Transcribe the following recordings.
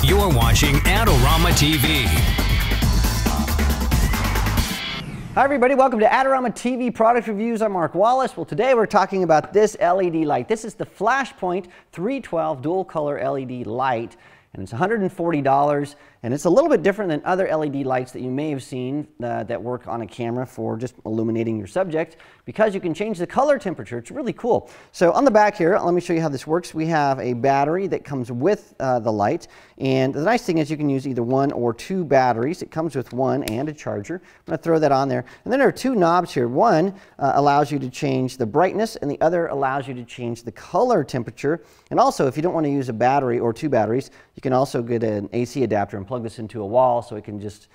You're watching Adorama TV. Hi everybody, welcome to Adorama TV Product Reviews. I'm Mark Wallace. Well, today we're talking about this LED light. This is the Flashpoint 312 dual color LED light, and it's $140, and it's a little bit different than other LED lights that you may have seen that work on a camera for just illuminating your subject, because you can change the color temperature. It's really cool. So on the back here, let me show you how this works. We have a battery that comes with the light, and the nice thing is you can use either one or two batteries. It comes with one and a charger. I'm going to throw that on there. And then there are two knobs here. One allows you to change the brightness, and the other allows you to change the color temperature. And also, if you don't want to use a battery or two batteries, you can also get an AC adapter and plug this into a wall so it can just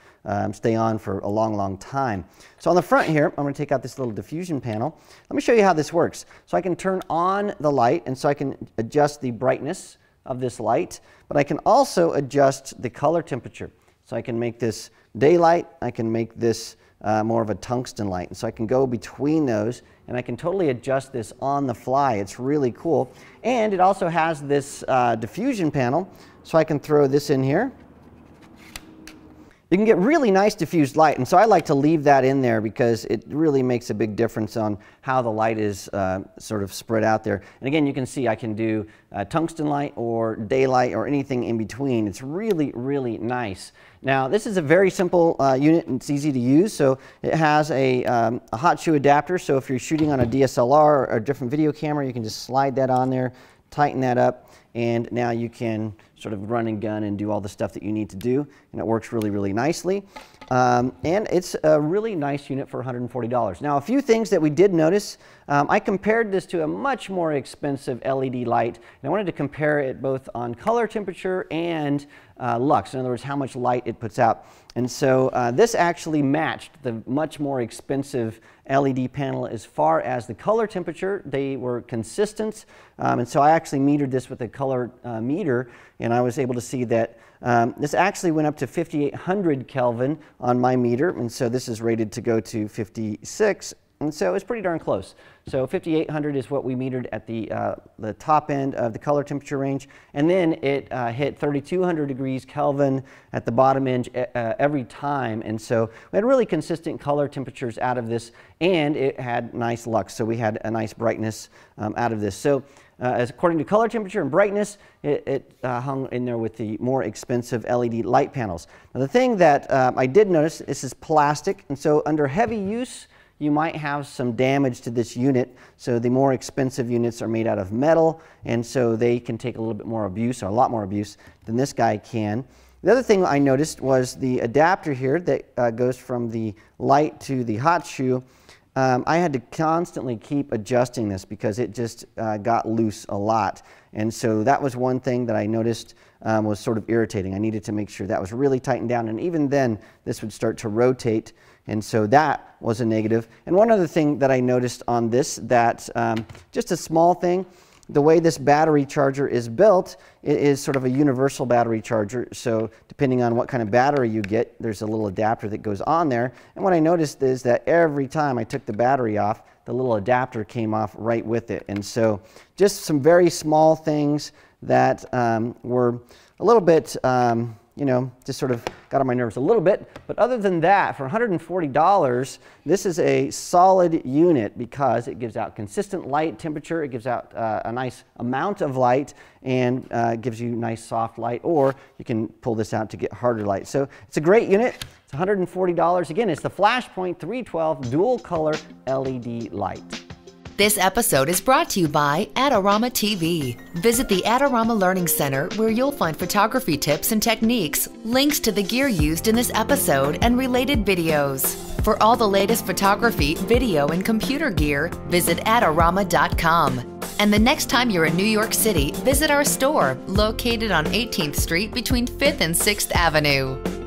stay on for a long time. So on the front here, I'm going to take out this little diffusion panel. Let me show you how this works. So I can turn on the light, and so I can adjust the brightness of this light, but I can also adjust the color temperature. So I can make this daylight, I can make this more of a tungsten light, and so I can go between those, and I can totally adjust this on the fly. It's really cool. And it also has this diffusion panel, so I can throw this in here. You can get really nice diffused light, and so I like to leave that in there because it really makes a big difference on how the light is sort of spread out there. And again, you can see I can do tungsten light or daylight or anything in between. It's really nice. Now, this is a very simple unit, and it's easy to use. So it has a hot shoe adapter, so if you're shooting on a DSLR or a different video camera, you can just slide that on there, tighten that up, and now you can sort of run and gun and do all the stuff that you need to do, and it works really nicely. And it's a really nice unit for $140. Now, a few things that we did notice. I compared this to a much more expensive LED light, and I wanted to compare it both on color temperature and lux, in other words, how much light it puts out. And so this actually matched the much more expensive LED panel as far as the color temperature. They were consistent, and so I actually metered this with a color meter, and I was able to see that this actually went up to 5800 Kelvin on my meter, and so this is rated to go to 56, and so it's pretty darn close. So 5800 is what we metered at the top end of the color temperature range, and then it hit 3200 degrees Kelvin at the bottom end every time, and so we had really consistent color temperatures out of this, and it had nice lux, so we had a nice brightness out of this. So as according to color temperature and brightness, it hung in there with the more expensive LED light panels. Now, the thing that I did notice, this is plastic, and so under heavy use, you might have some damage to this unit. So the more expensive units are made out of metal, and so they can take a little bit more abuse, or a lot more abuse, than this guy can. The other thing I noticed was the adapter here that goes from the light to the hot shoe. I had to constantly keep adjusting this because it just got loose a lot. And so that was one thing that I noticed was sort of irritating. I needed to make sure that was really tightened down, and even then this would start to rotate, and so that was a negative. And one other thing that I noticed on this, that just a small thing, the way this battery charger is built, it is sort of a universal battery charger. So depending on what kind of battery you get, there's a little adapter that goes on there. And what I noticed is that every time I took the battery off, the little adapter came off right with it. And so just some very small things that were a little bit, you know, just sort of got on my nerves a little bit. But other than that, for $140, this is a solid unit because it gives out consistent light temperature, it gives out a nice amount of light, and gives you nice soft light, or you can pull this out to get harder light. So it's a great unit. It's $140. Again, it's the Flashpoint 312 dual color LED light. This episode is brought to you by Adorama TV. Visit the Adorama Learning Center, where you'll find photography tips and techniques, links to the gear used in this episode, and related videos. For all the latest photography, video, and computer gear, visit Adorama.com. And the next time you're in New York City, visit our store, located on 18th Street between 5th and 6th Avenue.